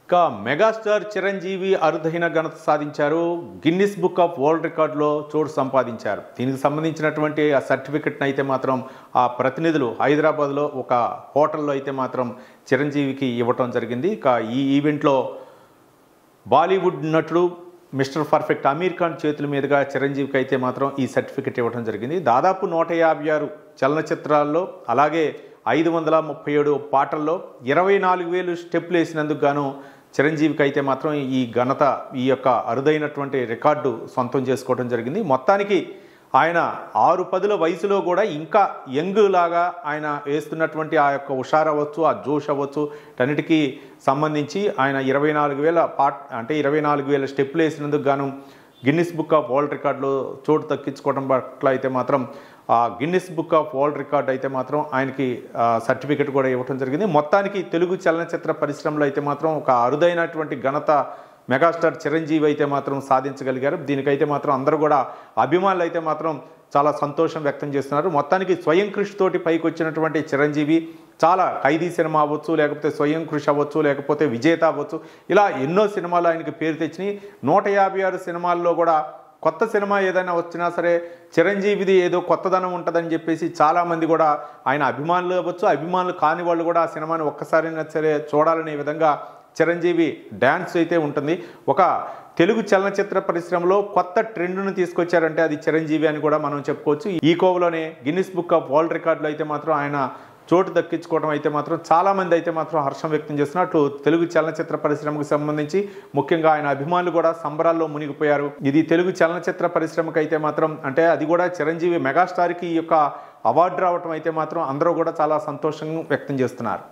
ఇక మెగాస్టార్ చిరంజీవి అరుదైన ఘనత సాధించారు. గిన్నిస్ బుక్ ఆఫ్ వరల్డ్ రికార్డులో చోటు సంపాదించారు. దీనికి సంబంధించినటువంటి ఆ సర్టిఫికెట్ని అయితే మాత్రం ఆ ప్రతినిధులు హైదరాబాద్లో ఒక హోటల్లో అయితే మాత్రం చిరంజీవికి ఇవ్వటం జరిగింది. ఇక ఈ ఈవెంట్లో బాలీవుడ్ నటుడు మిస్టర్ పర్ఫెక్ట్ అమీర్ ఖాన్ చేతుల మీదుగా చిరంజీవికి అయితే మాత్రం ఈ సర్టిఫికెట్ ఇవ్వడం జరిగింది. దాదాపు 156 చలనచిత్రాల్లో అలాగే 537 పాటల్లో 24,000 స్టెప్లు వేసినందుకు గాను చిరంజీవికి అయితే మాత్రం ఈ ఘనత, ఈ యొక్క అరుదైనటువంటి రికార్డు సొంతం చేసుకోవడం జరిగింది. మొత్తానికి ఆయన 6-10 వయసులో కూడా ఇంకా యంగ్ లాగా ఆయన వేస్తున్నటువంటి ఆ యొక్క హుషారు అవ్వచ్చు, ఆ జోష్ అవ్వచ్చు, వీటన్నిటికీ సంబంధించి ఆయన 24,000 స్టెప్లు వేసినందుకు గాను గిన్నిస్ బుక్ ఆఫ్ వరల్డ్ రికార్డులో చోటు దక్కించుకోవడం పట్ల అయితే మాత్రం ఆ Guinness book of world record అయితే మాత్రం ఆయనకి సర్టిఫికెట్ కూడా ఇవ్వడం జరిగింది. మొత్తానికి తెలుగు చలనచిత్ర పరిశ్రమలో అయితే మాత్రం ఒక అరుదైనటువంటి ఘనత మెగాస్టార్ చిరంజీవి అయితే మాత్రం సాధించగలిగారు. దీనికైతే మాత్రం అందరూ కూడా అభిమానులు అయితే మాత్రం చాలా సంతోషం వ్యక్తం చేస్తున్నారు. మొత్తానికి స్వయం కృషితోటి పైకి వచ్చినటువంటి చిరంజీవి చాలా ఖైదీ సినిమా అవ్వచ్చు, లేకపోతే స్వయం కృషి అవ్వచ్చు, లేకపోతే విజేత అవ్వచ్చు, ఇలా ఎన్నో సినిమాలు ఆయనకి పేరు తెచ్చినాయి. 156 సినిమాల్లో కూడా కొత్త సినిమా ఏదైనా వచ్చినా సరే చిరంజీవిది ఏదో కొత్తదనం ఉంటుందని చెప్పేసి చాలామంది కూడా ఆయన అభిమానులు అవ్వచ్చు, అభిమానులు కాని వాళ్ళు కూడా ఆ సినిమాని ఒక్కసారైనా సరే చూడాలనే విధంగా చిరంజీవి డ్యాన్స్ అయితే ఉంటుంది. ఒక తెలుగు చలనచిత్ర పరిశ్రమలో కొత్త ట్రెండ్ను తీసుకొచ్చారంటే అది చిరంజీవి అని కూడా మనం చెప్పుకోవచ్చు. ఈ కోవలోనే గిన్నిస్ బుక్ ఆఫ్ వరల్డ్ రికార్డులో అయితే మాత్రం ఆయన చోటు దక్కించుకోవడం అయితే మాత్రం చాలామంది అయితే మాత్రం హర్షం వ్యక్తం చేస్తున్నట్లు తెలుగు చలనచిత్ర పరిశ్రమకు సంబంధించి ముఖ్యంగా ఆయన అభిమానులు కూడా సంబరాల్లో మునిగిపోయారు. ఇది తెలుగు చలనచిత్ర పరిశ్రమకు అయితే మాత్రం అంటే అది కూడా చిరంజీవి మెగాస్టార్కి ఈ యొక్క అవార్డు రావటం అయితే మాత్రం అందరూ కూడా చాలా సంతోషం వ్యక్తం చేస్తున్నారు.